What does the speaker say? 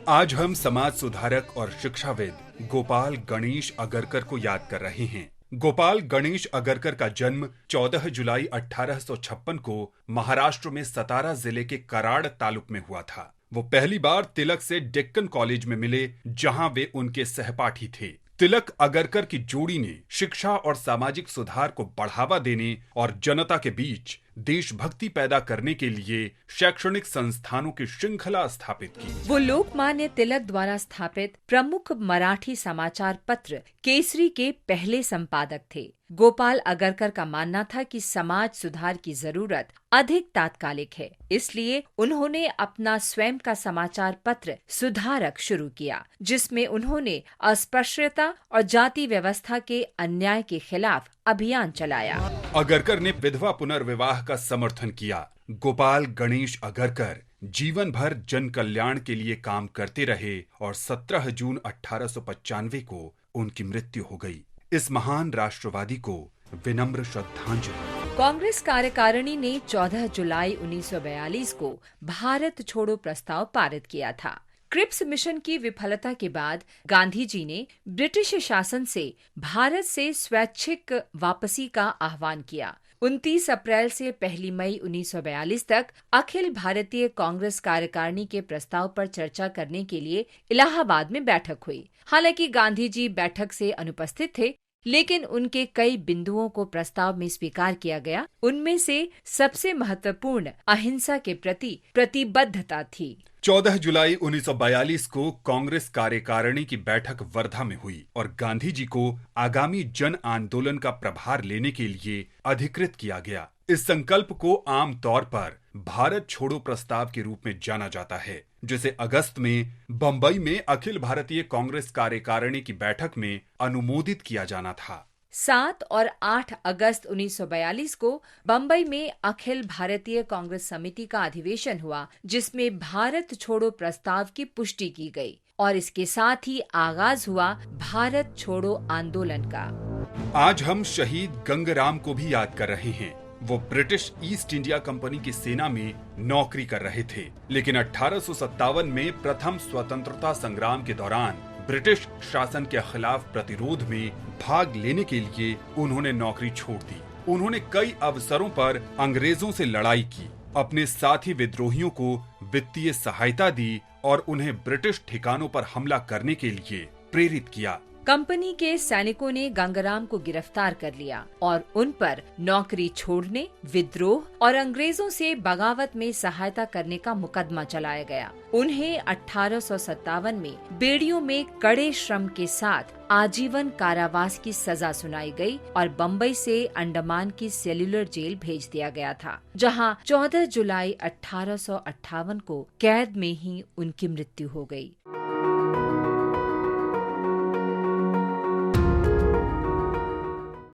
आज हम समाज सुधारक और शिक्षाविद गोपाल गणेश अगरकर को याद कर रहे हैं। गोपाल गणेश अगरकर का जन्म 14 जुलाई 1856 को महाराष्ट्र में सतारा जिले के कराड़ तालुक में हुआ था। वो पहली बार तिलक से डेक्कन कॉलेज में मिले, जहां वे उनके सहपाठी थे। तिलक अगरकर की जोड़ी ने शिक्षा और सामाजिक सुधार को बढ़ावा देने और जनता के बीच देशभक्ति पैदा करने के लिए शैक्षणिक संस्थानों की श्रृंखला स्थापित की। वो लोकमान्य तिलक द्वारा स्थापित प्रमुख मराठी समाचार पत्र केसरी के पहले संपादक थे। गोपाल अगरकर का मानना था कि समाज सुधार की जरूरत अधिक तात्कालिक है, इसलिए उन्होंने अपना स्वयं का समाचार पत्र सुधारक शुरू किया, जिसमें उन्होंने अस्पृश्यता और जाति व्यवस्था के अन्याय के खिलाफ अभियान चलाया। अगरकर ने विधवा पुनर्विवाह का समर्थन किया। गोपाल गणेश अगरकर जीवन भर जन कल्याण के लिए काम करते रहे और 17 जून 1895 को उनकी मृत्यु हो गई। इस महान राष्ट्रवादी को विनम्र श्रद्धांजलि। कांग्रेस कार्यकारिणी ने 14 जुलाई 1942 को भारत छोड़ो प्रस्ताव पारित किया था। क्रिप्स मिशन की विफलता के बाद गांधी जी ने ब्रिटिश शासन से भारत से स्वैच्छिक वापसी का आह्वान किया। 29 अप्रैल से 1 मई 1942 तक अखिल भारतीय कांग्रेस कार्यकारिणी के प्रस्ताव पर चर्चा करने के लिए इलाहाबाद में बैठक हुई। हालांकि गांधी जी बैठक से अनुपस्थित थे, लेकिन उनके कई बिंदुओं को प्रस्ताव में स्वीकार किया गया। उनमें से सबसे महत्वपूर्ण अहिंसा के प्रति प्रतिबद्धता थी। 14 जुलाई 1942 को कांग्रेस कार्यकारिणी की बैठक वर्धा में हुई और गांधी जी को आगामी जन आंदोलन का प्रभार लेने के लिए अधिकृत किया गया। इस संकल्प को आम तौर पर भारत छोड़ो प्रस्ताव के रूप में जाना जाता है, जिसे अगस्त में बंबई में अखिल भारतीय कांग्रेस कार्यकारिणी की बैठक में अनुमोदित किया जाना था। 7 और 8 अगस्त 1942 को बंबई में अखिल भारतीय कांग्रेस समिति का अधिवेशन हुआ, जिसमें भारत छोड़ो प्रस्ताव की पुष्टि की गई और इसके साथ ही आगाज हुआ भारत छोड़ो आंदोलन का। आज हम शहीद गंगराम को भी याद कर रहे हैं। वो ब्रिटिश ईस्ट इंडिया कंपनी की सेना में नौकरी कर रहे थे, लेकिन 1857 में प्रथम स्वतंत्रता संग्राम के दौरान ब्रिटिश शासन के खिलाफ प्रतिरोध में भाग लेने के लिए उन्होंने नौकरी छोड़ दी। उन्होंने कई अवसरों पर अंग्रेजों से लड़ाई की, अपने साथी विद्रोहियों को वित्तीय सहायता दी और उन्हें ब्रिटिश ठिकानों पर हमला करने के लिए प्रेरित किया। कंपनी के सैनिकों ने गंगाराम को गिरफ्तार कर लिया और उन पर नौकरी छोड़ने, विद्रोह और अंग्रेजों से बगावत में सहायता करने का मुकदमा चलाया गया। उन्हें 1857 में बेड़ियों में कड़े श्रम के साथ आजीवन कारावास की सजा सुनाई गई और बंबई से अंडमान की सेल्युलर जेल भेज दिया गया था, जहां 14 जुलाई 1858 को कैद में ही उनकी मृत्यु हो गई।